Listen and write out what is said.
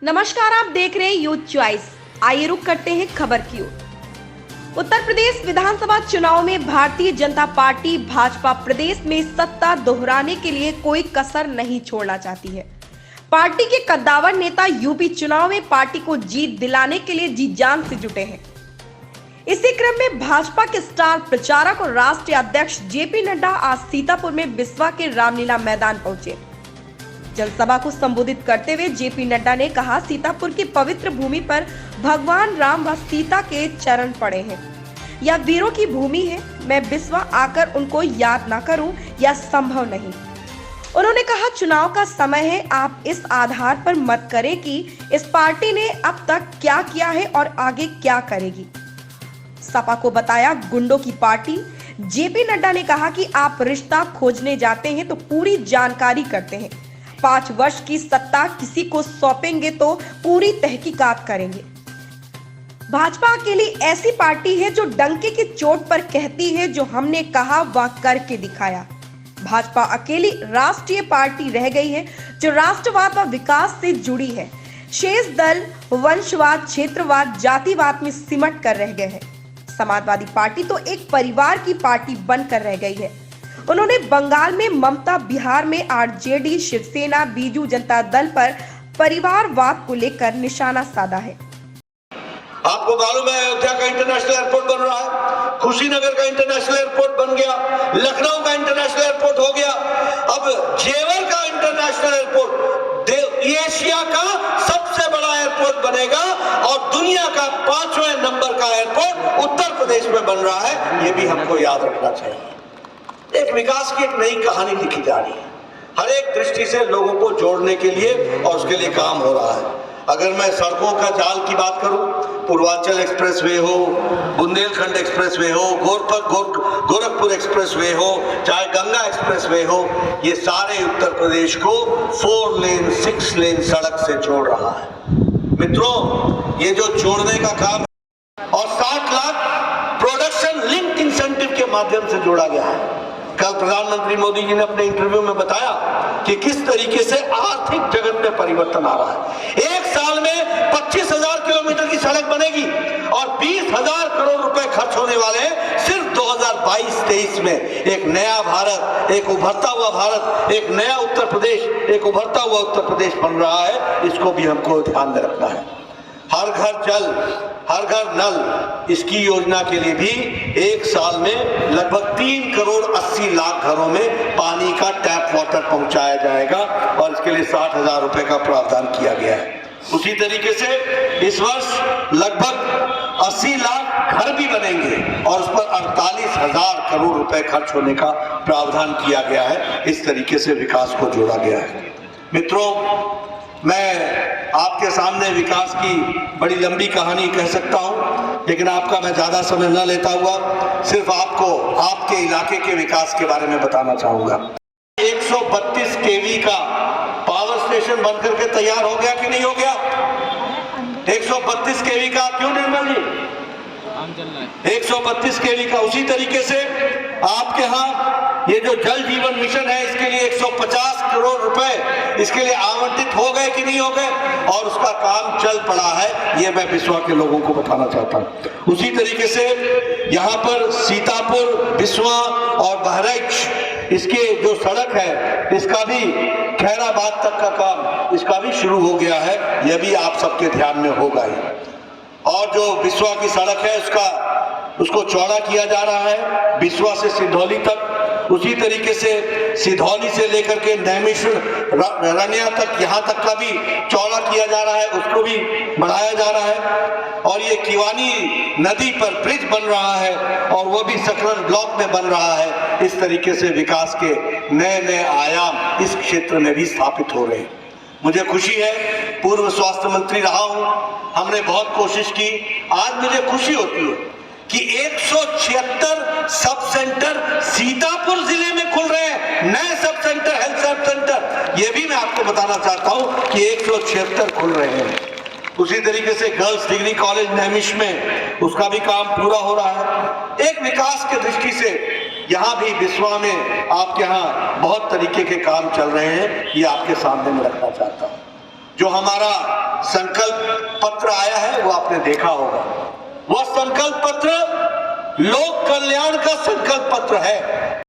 नमस्कार, आप देख रहे हैं यूथ चॉइस। आइए रुक करते हैं खबर की ओर। उत्तर प्रदेश विधानसभा चुनाव में भारतीय जनता पार्टी भाजपा प्रदेश में सत्ता दोहराने के लिए कोई कसर नहीं छोड़ना चाहती है। पार्टी के कद्दावर नेता यूपी चुनाव में पार्टी को जीत दिलाने के लिए जी जान से जुटे हैं। इसी क्रम में भाजपा के स्टार प्रचारक और राष्ट्रीय अध्यक्ष जेपी नड्डा आज सीतापुर में बिस्वा के रामलीला मैदान पहुंचे। जनसभा को संबोधित करते हुए जेपी नड्डा ने कहा, सीतापुर की पवित्र भूमि पर भगवान राम व सीता के चरण पड़े हैं। यह वीरों की भूमि है। मैं बिस्वा आकर उनको याद ना करूं, यह संभव नहीं। उन्होंने कहा, चुनाव का समय है। आप इस आधार पर मत करें कि इस पार्टी ने अब तक क्या किया है और आगे क्या करेगी। सपा को बताया गुंडों की पार्टी। जेपी नड्डा ने कहा कि आप रिश्ता खोजने जाते हैं तो पूरी जानकारी करते हैं। 5 वर्ष की सत्ता किसी को सौंपेंगे तो पूरी तहकीकात करेंगे। भाजपा अकेली ऐसी पार्टी है जो डंके की चोट पर कहती है, जो हमने कहा वह करके दिखाया। भाजपा अकेली राष्ट्रीय पार्टी रह गई है जो राष्ट्रवाद व विकास से जुड़ी है। शेष दल वंशवाद, क्षेत्रवाद, जातिवाद में सिमट कर रह गए हैं। समाजवादी पार्टी तो एक परिवार की पार्टी बनकर रह गई है। उन्होंने बंगाल में ममता, बिहार में आरजेडी, शिवसेना, बीजू जनता दल पर परिवारवाद को लेकर निशाना साधा है। आपको मालूम है, अयोध्या का इंटरनेशनल एयरपोर्ट बन रहा है, कुशीनगर का इंटरनेशनल एयरपोर्ट बन गया, लखनऊ का इंटरनेशनल एयरपोर्ट हो गया, अब जेवर का इंटरनेशनल एयरपोर्ट एशिया का सबसे बड़ा एयरपोर्ट बनेगा और दुनिया का 5वें नंबर का एयरपोर्ट उत्तर प्रदेश में बन रहा है। ये भी हमको याद रखना चाहिए। एक विकास की एक नई कहानी लिखी जा रही है, हर एक दृष्टि से लोगों को जोड़ने के लिए, और उसके लिए काम हो रहा है। अगर मैं सड़कों का जाल की बात करूं, पूर्वांचल एक्सप्रेसवे हो, बुंदेलखंड एक्सप्रेसवे हो, गोरखपुर एक्सप्रेसवे हो, चाहे गंगा एक्सप्रेसवे हो, ये सारे उत्तर प्रदेश को 4 लेन 6 लेन सड़क से जोड़ रहा है। मित्रों, ये जो जोड़ने का काम और 60 लाख प्रोडक्शन लिंक इंसेंटिव के माध्यम से जोड़ा गया है। कल प्रधानमंत्री मोदी जी ने अपने इंटरव्यू में बताया कि किस तरीके से आर्थिक जगत में परिवर्तन आ रहा है। एक साल में 25,000 किलोमीटर की सड़क बनेगी और 20,000 करोड़ रुपए खर्च होने वाले हैं सिर्फ 2022-23 में। एक नया भारत, एक उभरता हुआ भारत, एक नया उत्तर प्रदेश, एक उभरता हुआ उत्तर प्रदेश बन रहा है। इसको भी हमको ध्यान में रखना है। हर घर जल, हर घर नल, इसकी योजना के लिए भी एक साल में लगभग 3 करोड़ 80 लाख घरों में पानी का टैप वाटर पहुंचाया जाएगा और इसके लिए 60,000 रुपए का प्रावधान किया गया है। उसी तरीके से इस वर्ष लगभग 80 लाख घर भी बनेंगे और उस पर 48,000 करोड़ रुपए खर्च होने का प्रावधान किया गया है। इस तरीके से विकास को जोड़ा गया है। मित्रों, मैं आपके सामने विकास की बड़ी लंबी कहानी कह सकता हूं, लेकिन आपका मैं ज्यादा समय न लेता हुआ सिर्फ आपको आपके इलाके के विकास के बारे में बताना चाहूंगा। 132 केवी का पावर स्टेशन बनकर के तैयार हो गया कि नहीं हो गया? 132 केवी का, क्यों निर्मल जी? 132 केवी का। उसी तरीके से आपके यहाँ ये जो जल जीवन मिशन है, इसके लिए 150 करोड़ रुपए इसके लिए आवंटित हो गए कि नहीं हो गए, और उसका काम चल पड़ा है। ये मैं बिस्वा के लोगों को बताना चाहता हूं। उसी तरीके से यहाँ पर सीतापुर, बिस्वा और बहराइच, इसके जो सड़क है इसका भी खैराबाद तक का काम इसका भी शुरू हो गया है। यह भी आप सबके ध्यान में होगा ही। और जो बिस्वा की सड़क है उसको चौड़ा किया जा रहा है, बिस्वा से सिधौली तक। उसी तरीके से सिधौली से लेकर के नैमिषुर रनिया तक, यहाँ तक का भी चौड़ा किया जा रहा है, उसको भी बढ़ाया जा रहा है। और ये किवानी नदी पर ब्रिज बन रहा है और वो भी सकरन ब्लॉक में बन रहा है। इस तरीके से विकास के नए नए आयाम इस क्षेत्र में भी स्थापित हो रहे हैं। मुझे खुशी है, पूर्व स्वास्थ्य मंत्री रहा हूं, हमने बहुत कोशिश की। आज मुझे खुशी होती है कि 176 सब सेंटर सीतापुर जिले में खुल रहे हैं, नए sub centre, health sub centre. ये भी मैं आपको बताना चाहता हूं कि 176 खुल रहे हैं। उसी तरीके से गर्ल्स डिग्री कॉलेज नैमिष में उसका भी काम पूरा हो रहा है। एक विकास की दृष्टि से यहाँ भी बिस्वा में आपके यहाँ बहुत तरीके के काम चल रहे हैं, ये आपके सामने में रखना चाहता हूँ। जो जो हमारा संकल्प पत्र आया है वो आपने देखा होगा। वह संकल्प पत्र लोक कल्याण का संकल्प पत्र है।